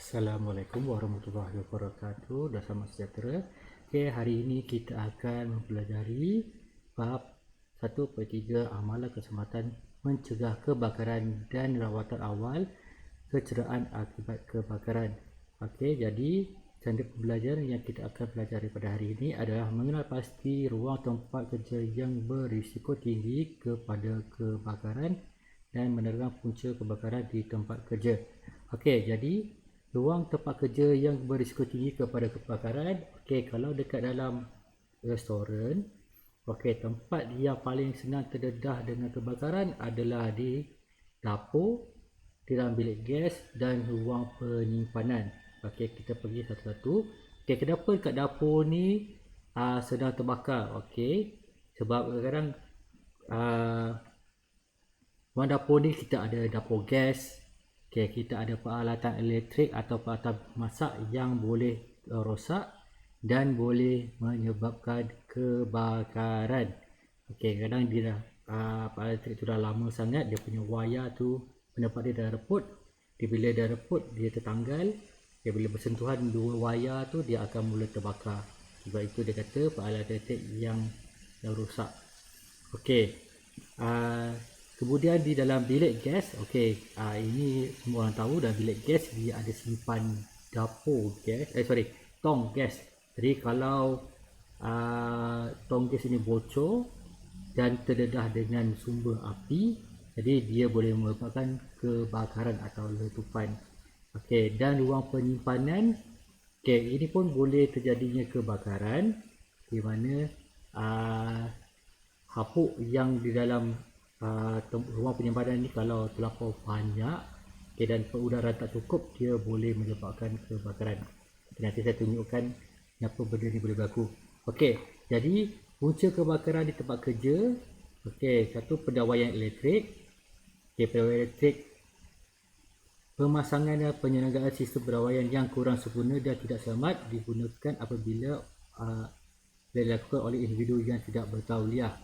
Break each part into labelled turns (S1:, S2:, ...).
S1: Assalamualaikum warahmatullahi wabarakatuh dan selamat sejahtera. Okey, hari ini kita akan mempelajari bab 1/3 amalan keselamatan mencegah kebakaran dan rawatan awal kecederaan akibat kebakaran. Okey, jadi tanda pembelajaran yang kita akan pelajari pada hari ini adalah mengenal pasti ruang tempat kerja yang berisiko tinggi kepada kebakaran dan menerang punca kebakaran di tempat kerja. Okey, jadi ruang tempat kerja yang berisiko tinggi kepada kebakaran. Okey, kalau dekat dalam restoran, okey, tempat yang paling senang terdedah dengan kebakaran adalah di dapur, di dalam bilik gas dan ruang penyimpanan. Okey, kita pergi satu-satu. Okey, kenapa kat dapur ni sedang terbakar? Okey, sebab kadang-kadang ruang dapur ni kita ada dapur gas. Okay, kita ada peralatan elektrik atau peralatan masak yang boleh rosak dan boleh menyebabkan kebakaran. Okay, kadang dia dah peralatan elektrik tu dah lama sangat, dia punya wayar tu pendapat dia dah reput. Bila dah reput, dia tertanggal. Okay, bila bersentuhan dua wayar tu, dia akan mula terbakar. Sebab itu dia kata peralatan elektrik yang rosak. Okay, kemudian di dalam bilik gas, okey, ini semua orang tahu, dalam bilik gas dia ada simpan dapur gas, tong gas. Jadi kalau tong gas ini bocor dan terdedah dengan sumber api, jadi dia boleh menyebabkan kebakaran atau letupan. Okey, dan ruang penyimpanan, okey, ini pun boleh terjadinya kebakaran di mana hapuk yang di dalam ruang penyimpanan ni kalau terlampau banyak, okay, dan udara tak cukup, dia boleh menyebabkan kebakaran. Nanti saya tunjukkan kenapa benda ni boleh berlaku. Okey, jadi punca kebakaran di tempat kerja. Okey, satu, pendawaian elektrik. Okey, pendawaian elektrik, pemasangan dan penyelenggaraan sistem pendawaian yang kurang sempurna dan tidak selamat digunakan apabila dilakukan oleh individu yang tidak bertauliah.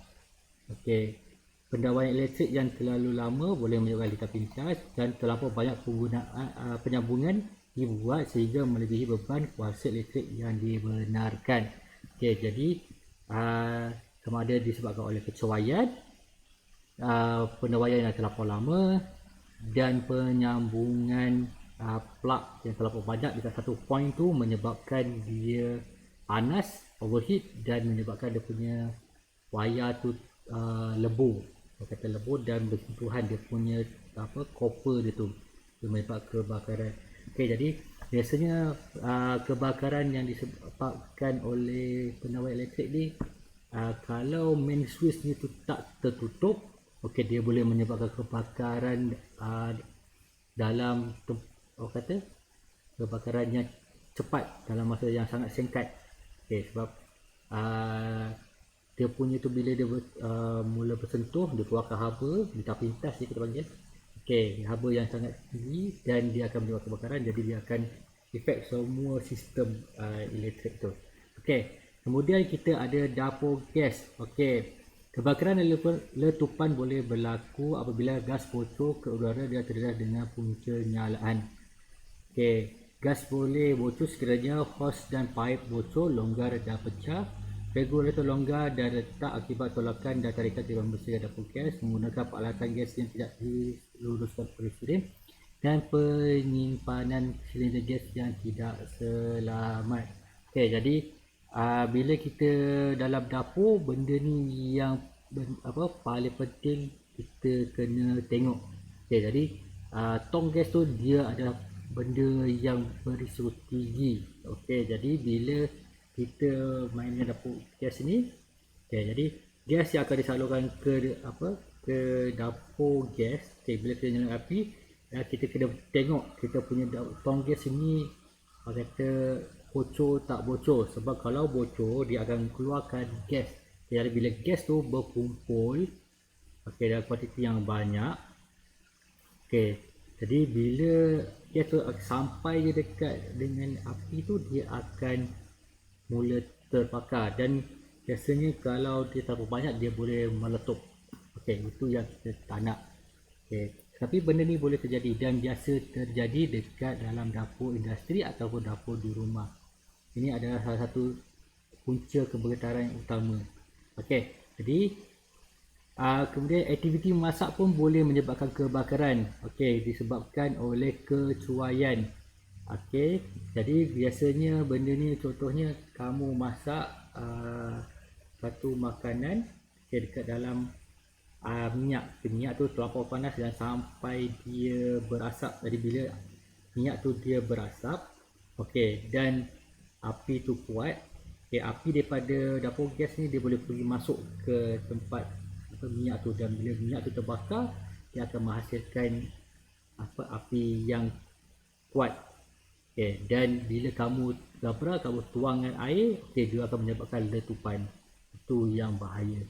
S1: Okey, pendawaian elektrik yang terlalu lama boleh menyebabkan litar pintas dan terlampau banyak penggunaan penyambungan dibuat sehingga melebihi beban kuasa elektrik yang dibenarkan. Okey, jadi sama ada disebabkan oleh keceraian, pendawaian yang terlampau lama dan penyambungan plug yang terlampau banyak dekat satu point tu menyebabkan dia panas, overheat, dan menyebabkan dia punya wayar tu lebur, kata lebur, dan bersentuhan dia punya copper dia tu, dia menyebabkan kebakaran. Okey, jadi biasanya kebakaran yang disebabkan oleh pendawaian elektrik ni, kalau main switch ni tu tak tertutup, okey, dia boleh menyebabkan kebakaran dalam kata kebakaran yang cepat dalam masa yang sangat singkat. Okey, sebab dia punya tu bila dia mula bersentuh, dia keluarkan haba, litar pintas dia kita panggil. Okey, haba yang sangat tinggi dan dia akan menyebabkan kebakaran, jadi dia akan efek semua sistem elektrik tu. Okey, kemudian kita ada dapur gas. Okey, kebakaran dan letupan boleh berlaku apabila gas bocor ke udara dan terdedah dengan punca nyalaan. Okey, gas boleh bocor sekiranya hos dan pipe bocor, longgar dan pecah. Regulator longgar dan retak akibat tolakan dan tarikan di membersihkan dapur gas menggunakan peralatan gas yang tidak diluruskan presiden, dan penyimpanan silinder gas yang tidak selamat. Okey, jadi bila kita dalam dapur, benda ni yang paling penting kita kena tengok. Okey, jadi tong gas tu dia adalah benda yang berisiko tinggi. Okey, jadi bila kita main dengan dapur gas ni, okay, jadi gas yang akan disalurkan ke dapur gas, okay, bila kita nyalakan api, kita kena tengok kita punya tong gas ini kata bocor tak bocor. Sebab kalau bocor, dia akan keluarkan gas. Okay, jadi bila gas tu berkumpul, okay, dalam kuantiti yang banyak, okay, jadi bila gas tu sampai dekat dengan api tu, dia akan mula terbakar, dan biasanya kalau dia terlalu banyak dia boleh meletup. Okey, itu yang kita tak nak. Okey, Tapi benda ni boleh terjadi dan biasa terjadi dekat dalam dapur industri ataupun dapur di rumah. Ini adalah salah satu punca kebakaran yang utama. Okey, jadi kemudian aktiviti memasak pun boleh menyebabkan kebakaran. Okey, disebabkan oleh kecuaian. Okey, jadi biasanya benda ni contohnya kamu masak satu makanan dekat dalam minyak tu terlampau panas dan sampai dia berasap. Jadi bila minyak tu dia berasap, okey, dan api tu kuat, okey, api daripada dapur gas ni dia boleh pergi masuk ke tempat minyak tu, dan bila minyak tu terbakar dia akan menghasilkan api yang kuat. Okey, dan bila kamu tuang dengan air, okey, dia akan menyebabkan letupan. Itu yang bahaya.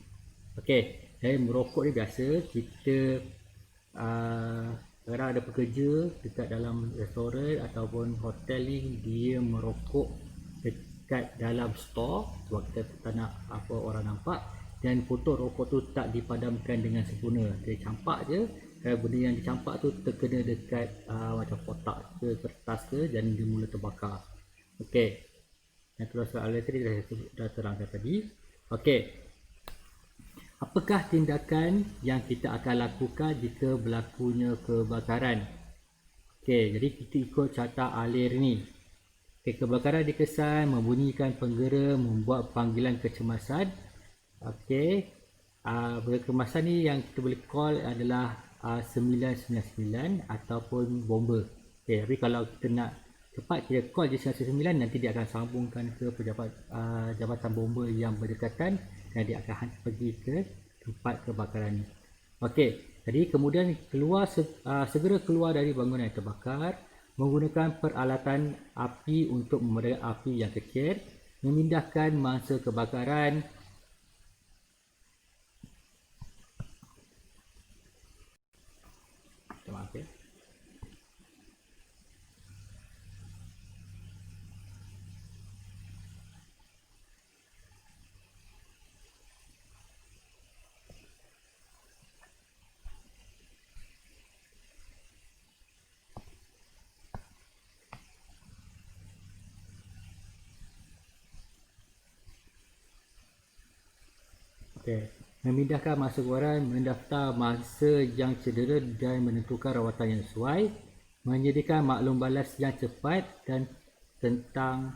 S1: Okey, dan merokok ni biasa kita kadang ada pekerja dekat dalam restoran ataupun hotel ni dia merokok dekat dalam store sebab kita tak nak apa orang nampak, dan potong rokok tu tak dipadamkan dengan sempurna. Dia campak je, benda yang dicampak tu terkena dekat macam kotak ke kertas ke, dan dia mula terbakar. Okey, yang terus soalan tadi dah terangkan tadi. Okey, apakah tindakan yang kita akan lakukan jika berlakunya kebakaran? Okey, jadi kita ikut carta alir ni. Okey, kebakaran dikesan membunyikan penggera, membuat panggilan kecemasan. Okey, kecemasan ni yang kita boleh call adalah 999 ataupun bomba. Okey, tapi kalau kita nak cepat, kita call je 999, nanti dia akan sambungkan ke pejabat jabatan bomba yang berdekatan dan dia akan pergi ke tempat kebakaran ni. Okey, jadi kemudian segera keluar dari bangunan yang terbakar, menggunakan peralatan api untuk memadamkan api yang kecil, memindahkan mangsa kebakaran. Maaf ya. Okay. Memindahkan mangsa kebakaran, mendaftar mangsa yang cedera dan menentukan rawatan yang sesuai, menyediakan maklum balas yang cepat dan tentang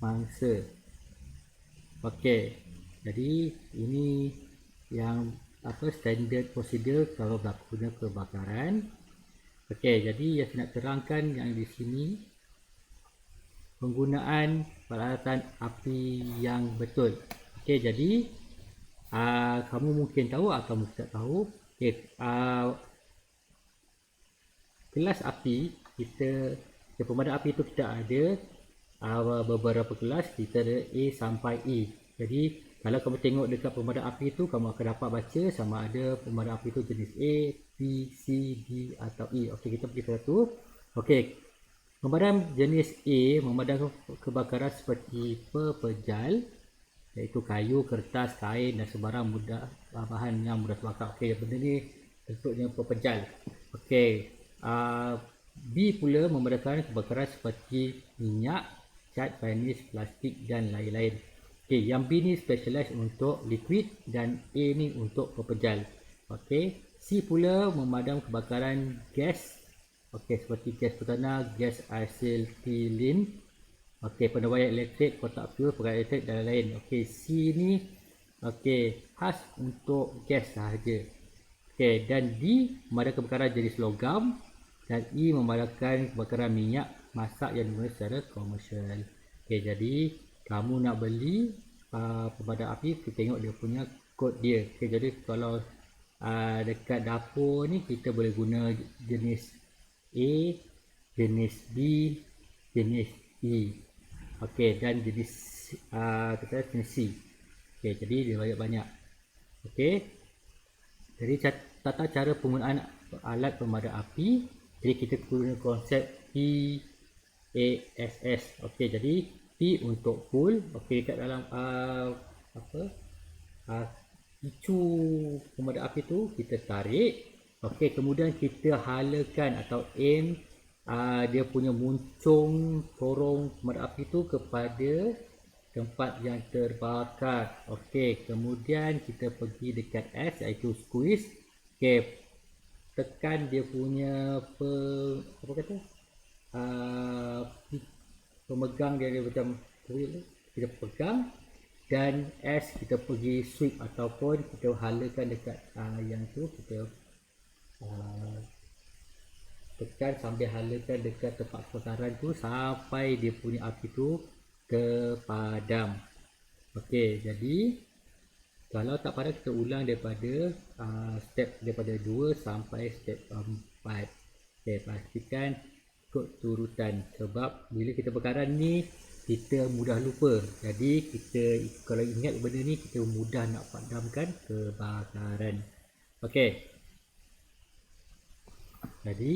S1: mangsa. Okey, jadi ini yang standard prosedur kalau berlakunya kebakaran. Okey, jadi yang saya nak terangkan yang di sini penggunaan peralatan api yang betul. Okey, jadi kamu mungkin tahu atau mungkin tak tahu. Okay, kelas api kita, pemadam api itu kita ada beberapa kelas. Kita ada A sampai E. Jadi kalau kamu tengok dekat pemadam api itu, kamu akan dapat baca sama ada pemadam api itu jenis A, B, C, D atau E. Okey, kita pergi satu. Okey, pemadam jenis A memadamkan kebakaran seperti pepejal, iaitu kayu, kertas, kain dan sebarang bahan yang mudah terbakar. Okey, benda ni bentuknya pepejal. Okey, B pula memadamkan kebakaran seperti minyak, cat, varnish, plastik dan lain-lain. Okey, yang B ni specialize untuk liquid dan A ni untuk pepejal. Okey, C pula memadam kebakaran gas. Okey, seperti gas petana, gas asetilin. Okey, pendawaian elektrik, kotak fuel, peralatan elektrik dan lain-lain. Okey, C ni khas untuk gas sahaja. Okey, dan D memadamkan kebakaran jenis logam, dan E memadamkan kebakaran minyak masak yang digunakan secara komersial. Okey, jadi kamu nak beli pemadam api, kita tengok dia punya kod dia. Okey, jadi kalau dekat dapur ni kita boleh guna jenis A, jenis B, jenis E. Okey, dan jenis kita jenis C. Okey, jadi dia banyak. Okey, jadi tata cara penggunaan alat pemadam api. Jadi kita guna konsep PASS. Okey, jadi P untuk pull. Okey, dekat dalam picu pemadam api tu kita tarik. Okey, kemudian kita halakan atau aim dia punya muncung corong pemadam api tu kepada tempat yang terbakar. Okey, kemudian kita pergi dekat S iaitu squeeze. Okey, tekan dia punya apa kata? Uh, pemegang dia macam kita pegang, dan S kita pergi sweep ataupun kita halakan dekat yang tu, kita tekan sambil halakan dekat tempat kebakaran tu sampai dia punya api tu terpadam. Okey, jadi kalau tak padam kita ulang daripada step daripada 2 sampai step 4. Okey, pastikan ikut turutan sebab bila kita bakaran ni kita mudah lupa. Jadi kita kalau ingat benda ni kita mudah nak padamkan kebakaran. Okey. Jadi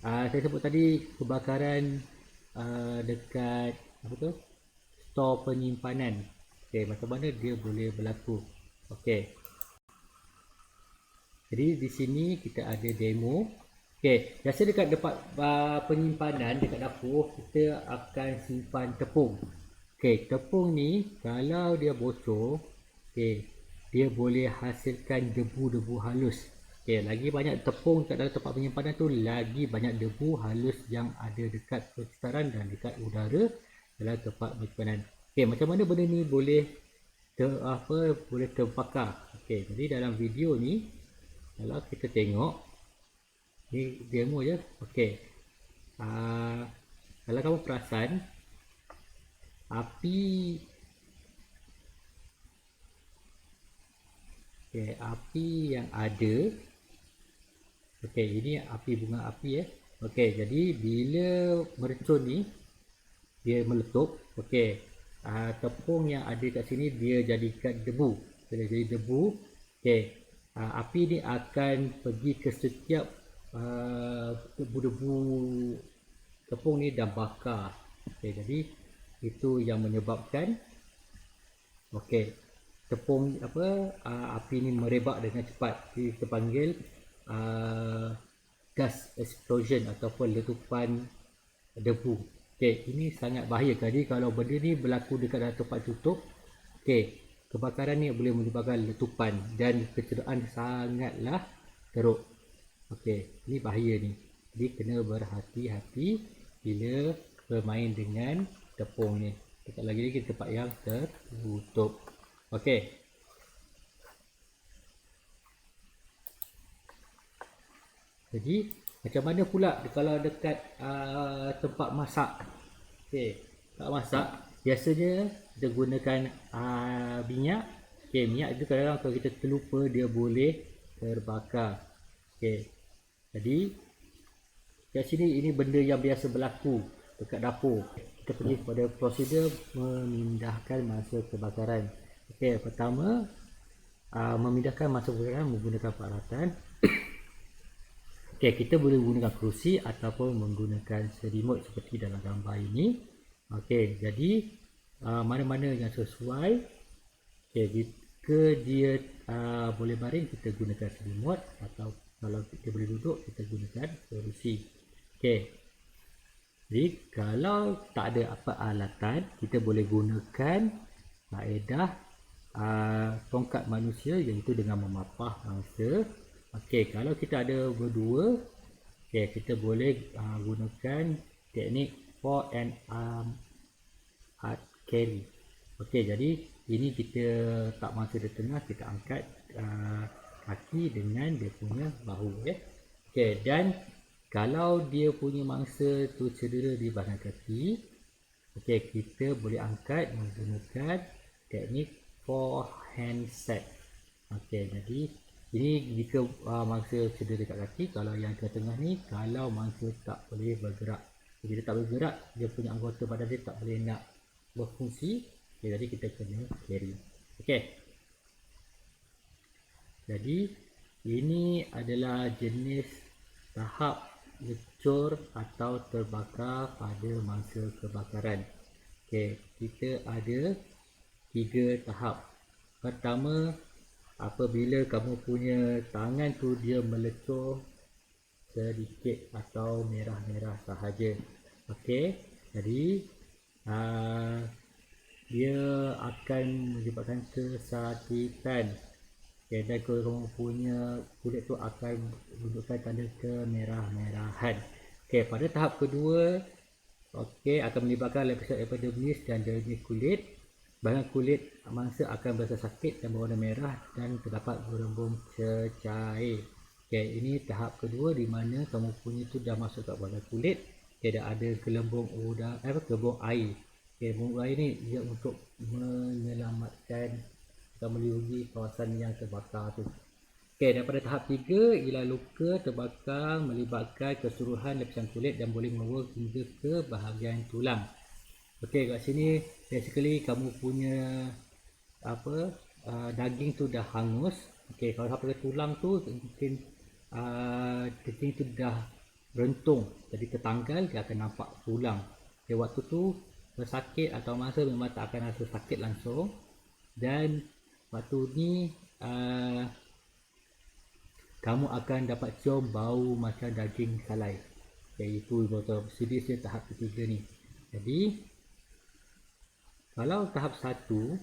S1: saya sebut tadi kebakaran dekat apa tu? Store penyimpanan. Okey, macam mana dia boleh berlaku? Okey. Jadi di sini kita ada demo. Okey, biasa dekat tempat penyimpanan dekat dapur kita akan simpan tepung. Okey, tepung ni kalau dia bocor, okey, dia boleh hasilkan debu-debu halus. Okey, lagi banyak tepung kat dalam tempat penyimpanan tu, lagi banyak debu halus yang ada dekat persekitaran dan dekat udara dalam tempat penyimpanan. Okey, macam mana benda ni boleh boleh terbakar? Okey, jadi dalam video ni kalau kita tengok ni demo je. Okey. Kalau kamu perasan api yang ada. Okey, ini api bunga api Okey, jadi bila mercun ni dia meletup, okey. Tepung yang ada kat sini dia jadikan debu. Bila jadi debu, okey. Api ni akan pergi ke setiap debu-debu tepung ni dan bakar. Okey, jadi itu yang menyebabkan tepung api ni merebak dengan cepat. Jadi kita panggil gas explosion ataupun letupan debu. Okey, ini sangat bahaya. Jadi kalau benda ni berlaku dekat dalam tempat tutup, kebakaran ni boleh menyebabkan letupan dan kecederaan sangatlah teruk. Okey, ini bahaya ni. Jadi kena berhati-hati bila bermain dengan tepung ni. Dekat lagi tempat yang tertutup. Okey. Jadi macam mana pula kalau dekat tempat masak? Okey, tempat masak biasanya kita gunakan minyak. Okey, minyak itu kadang-kadang kalau kita terlupa dia boleh terbakar. Okey. Jadi kat sini ini benda yang biasa berlaku dekat dapur. Kita pergi kepada prosedur memindahkan masa kebakaran. Okey, pertama memindahkan masa kebakaran menggunakan peralatan. Okey, kita boleh menggunakan kerusi ataupun menggunakan selimut seperti dalam gambar ini. Okey, jadi mana-mana yang sesuai. Okey, jika dia boleh baring kita gunakan selimut, atau kalau kita boleh duduk kita gunakan kerusi. Okey. Jadi kalau tak ada apa alatan kita boleh gunakan kaedah tongkat manusia, iaitu dengan memapah mangsa. Okey, kalau kita ada berdua, okey, kita boleh gunakan teknik 4 and arm hard carry. Okey, jadi ini kita tak mangsa di tengah, kita angkat kaki dengan dia punya bahu Okey, dan kalau dia punya mangsa tu cedera di bahagian kaki, okey, kita boleh angkat menggunakan teknik 4 hand set. Okey, jadi ini jika mangsa cedera dekat kaki. Kalau yang ke tengah ni kalau mangsa tak boleh bergerak. Bila tak boleh bergerak, dia punya anggota badan dia tak boleh nak berfungsi. Okay, jadi kita kena carry. Okey. Jadi ini adalah jenis tahap lecur atau terbakar pada masa kebakaran. Okey, kita ada 3 tahap. Pertama, apabila kamu punya tangan tu dia melecur sedikit atau merah-merah sahaja. Okey, jadi dia akan menyebabkan kesakitan. Okay, dan kamu punya kulit tu akan menunjukkan tanda kemerah-merahan. Okey, pada tahap kedua, okey, akan melibatkan lapisan epidermis dan dermis kulit. Bahagian kulit mangsa akan berasa sakit dan berwarna merah dan terdapat berembung cecair. Okey, ini tahap kedua di mana kamu punya tu dah masuk ke bahagian kulit. Okey, dah ada gelembung udara, gelembung air. Okey, gelembung air ni dia untuk menyelamatkan atau melindungi kawasan yang terbakar tu. Okey, daripada tahap 3 ialah luka terbakar melibatkan keseluruhan lapisan kulit dan boleh membawa hingga ke bahagian tulang. Okey, kat sini basically kamu punya daging tu dah hangus. Okey, kalau sampai ke tulang tu mungkin daging tu dah rentung, jadi tertanggal, dia akan nampak tulang. Okey, waktu tu sakit atau masa memang tak akan rasa sakit langsung, dan waktu ni kamu akan dapat cium bau macam daging salai. Okay, itu betul serius tahap ketiga ni. Jadi kalau tahap 1,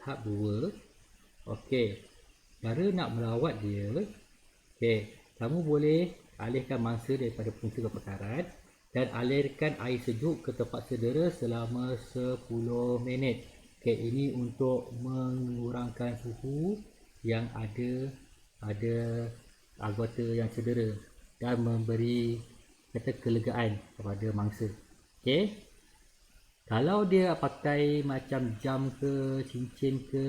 S1: tahap 2, okey, cara nak merawat dia, okey, kamu boleh alihkan mangsa daripada punca kebakaran dan alirkan air sejuk ke tempat sedera selama 10 minit. Okey, ini untuk mengurangkan suhu yang ada anggota yang cedera dan memberi kata kelegaan kepada mangsa. Okey. Kalau dia pakai macam jam ke cincin ke,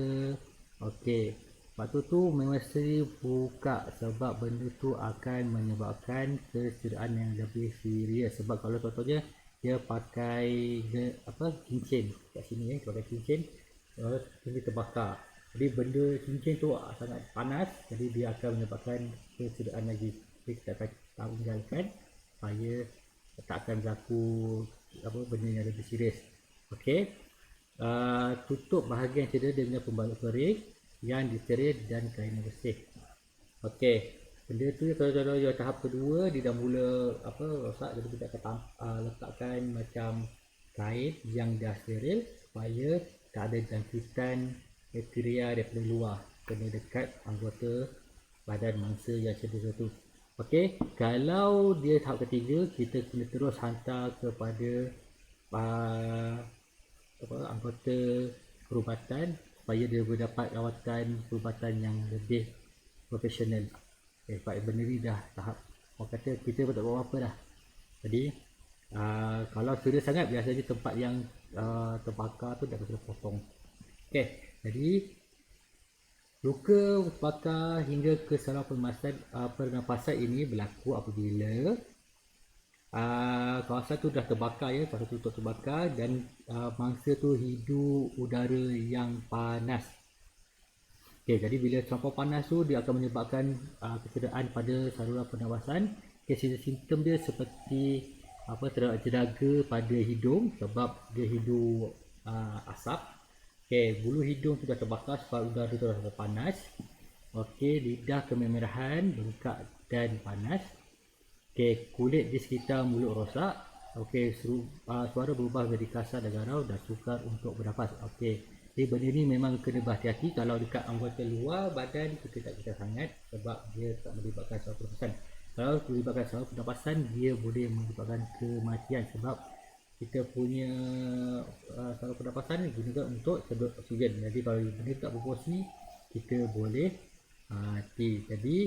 S1: okey, waktu tu mesti buka sebab benda tu akan menyebabkan kecederaan yang lebih serius. Sebab kalau contohnya dia pakai cincin kat sini, pakai cincin, dia terbakar. Jadi benda cincin tu sangat panas, jadi dia akan menyebabkan kecederaan lagi. Jadi kita akan tinggalkan supaya tak akan berlaku benda yang lebih serius. Okey, tutup bahagian cedera dengan pembalut kering yang disteril dan kain bersih. Okey, benda tu kalau tahap kedua dia dah mula rosak, jadi kita akan letakkan macam kain yang dah steril supaya tak ada jangkitan bakteria daripada luar kena dekat anggota badan mangsa yang cedera tu. Okey, kalau dia tahap ketiga, kita kena terus hantar kepada anggota perubatan supaya dia mendapat rawatan perubatan yang lebih profesional. Okay, sebab benda ni dah tahap orang kata kita pun tak buat apa dah. Jadi kalau serius sangat, biasanya tempat yang terbakar tu dah kena potong. Okay, jadi luka terbakar hingga ke saluran pernafasan ini berlaku apabila kawasan tu dah terbakar, kawasan tu terbakar dan mangsa tu hidup udara yang panas. Okay, jadi bila terlampau panas tu dia akan menyebabkan kecederaan pada saluran pernafasan. Okay, simptom dia seperti terdapat jeraga pada hidung sebab dia hidup asap. Okay, bulu hidung tu dah terbakar sebab udara tu dah panas. Okay, lidah kemerahan, bengkak dan panas. Okay, kulit di sekitar mulut rosak. Okay, suara berubah menjadi kasar dan garau dan sukar untuk bernafas. Okay, jadi benda ni memang kena berhati-hati. Kalau dekat anggota luar badan kita tak kisah sangat sebab dia tak melibatkan saluran pernafasan. Kalau melibatkan saluran pernafasan, dia boleh menyebabkan kematian sebab kita punya saluran pernafasan digunakan untuk sedut oksigen. Jadi kalau benda tak berfungsi, kita boleh mati. Jadi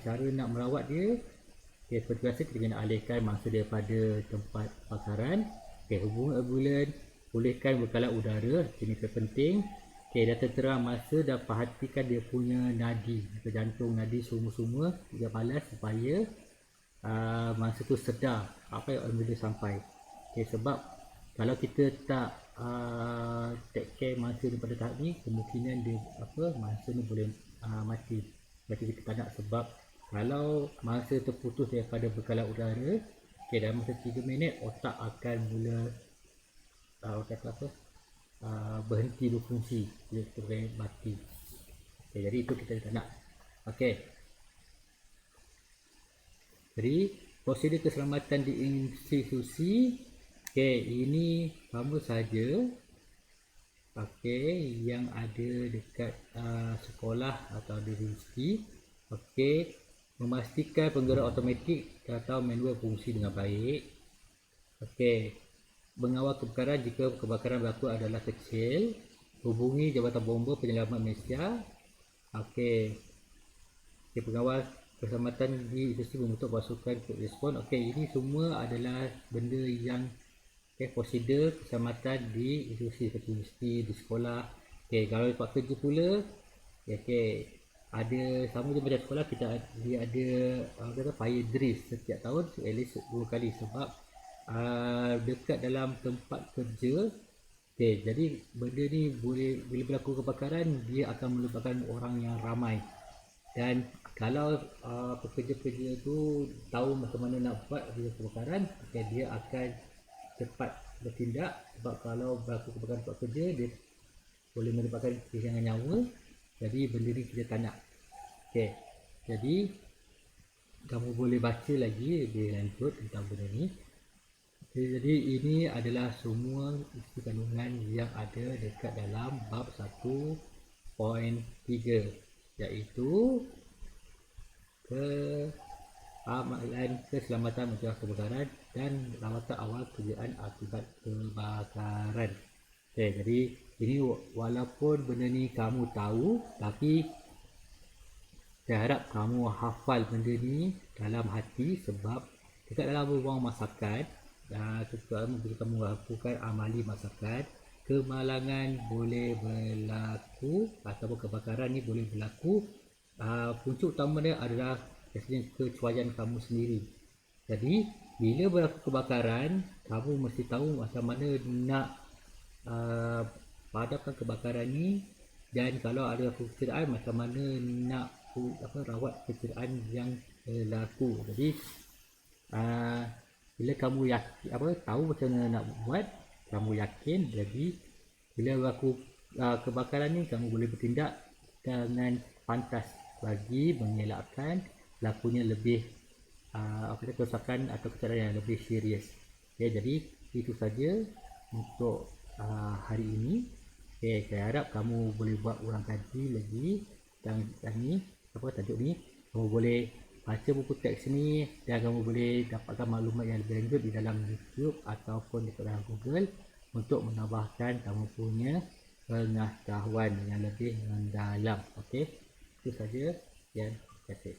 S1: cara nak merawat dia, okay, seperti biasa kita kena alihkan mangsa daripada tempat bakaran. Okay, hubungi ambulan, pulihkan bekalan udara, ini penting. Okay, data terang masa dan perhatikan dia punya nadi, jantung, nadi semua dia balas supaya mangsa tu sedar apa yang ambulan sampai. Okay, sebab kalau kita tak take care mangsa ni pada tahap ni, kemungkinan dia mangsa ni boleh mati. Jadi kita tak nak, sebab kalau mangsa terputus daripada bekalan udara, okay, dalam masa 3 minit otak akan mula berhenti berfungsi, dia boleh mati. Okay, jadi itu kita tak nak. Okay, Jadi prosedur keselamatan di institusi, okey, ini sama saja okey yang ada dekat sekolah atau di universiti. Okey, memastikan penggerak automatik atau manual fungsi dengan baik. Okey, mengawal kebakaran jika kebakaran berlaku adalah kecil. Hubungi Jabatan Bomba Penyelamat Malaysia. Okey, pengawal keselamatan di institusi membentuk pasukan quick response. Okey, ini semua adalah benda yang prosedur keselamatan di institusi seperti universiti, di sekolah. Okey, kalau tempat kerja pula, okey, ada sama je macam sekolah, dia ada kata fire drill setiap tahun, at least 2 kali sebab dekat dalam tempat kerja. Okey, jadi benda ni boleh bila berlaku kebakaran, dia akan melibatkan orang yang ramai. Dan kalau pekerja-pekerja tu tahu macam mana nak buat bila kebakaran, okay, dia akan cepat bertindak. Sebab kalau berlaku kebakaran tempat kerja, dia boleh menyebabkan kehilangan nyawa. Jadi benda ni kita tak nak. Okay, jadi kamu boleh baca lagi lebih lanjut tentang benda ni. Okay, jadi ini adalah semua isi kandungan yang ada dekat dalam bab 1.3, iaitu amalan keselamatan mencegah kebakaran dan rawatan awal kerjaan akibat kebakaran. Okay, jadi ini walaupun benda ni kamu tahu, tapi saya harap kamu hafal benda ni dalam hati, sebab dekat dalam ruang masakan, terutama bila kamu lakukan amali masakan, kemalangan boleh berlaku ataupun kebakaran ni boleh berlaku. Punca utama dia adalah kecuaian kamu sendiri. Jadi bila berlaku kebakaran, kamu mesti tahu macam mana nak padamkan kebakaran ni, dan kalau ada kecederaan macam mana nak rawat kecederaan yang berlaku. Jadi bila kamu tahu macam mana nak buat, kamu yakin, jadi bila berlaku kebakaran ni, kamu boleh bertindak dengan pantas bagi mengelakkan berlakunya lebih kerosakan atau kecederaan yang lebih serius. Okay, jadi itu saja untuk hari ini. Okay, saya harap kamu boleh buat ulang kaji lagi tentang ni, tajuk ni. Kamu boleh baca buku teks ni dan kamu boleh dapatkan maklumat yang lebih lanjut di dalam YouTube ataupun di dalam Google untuk menambahkan kamu punya pengetahuan yang lebih mendalam. Okey, itu saja yang saya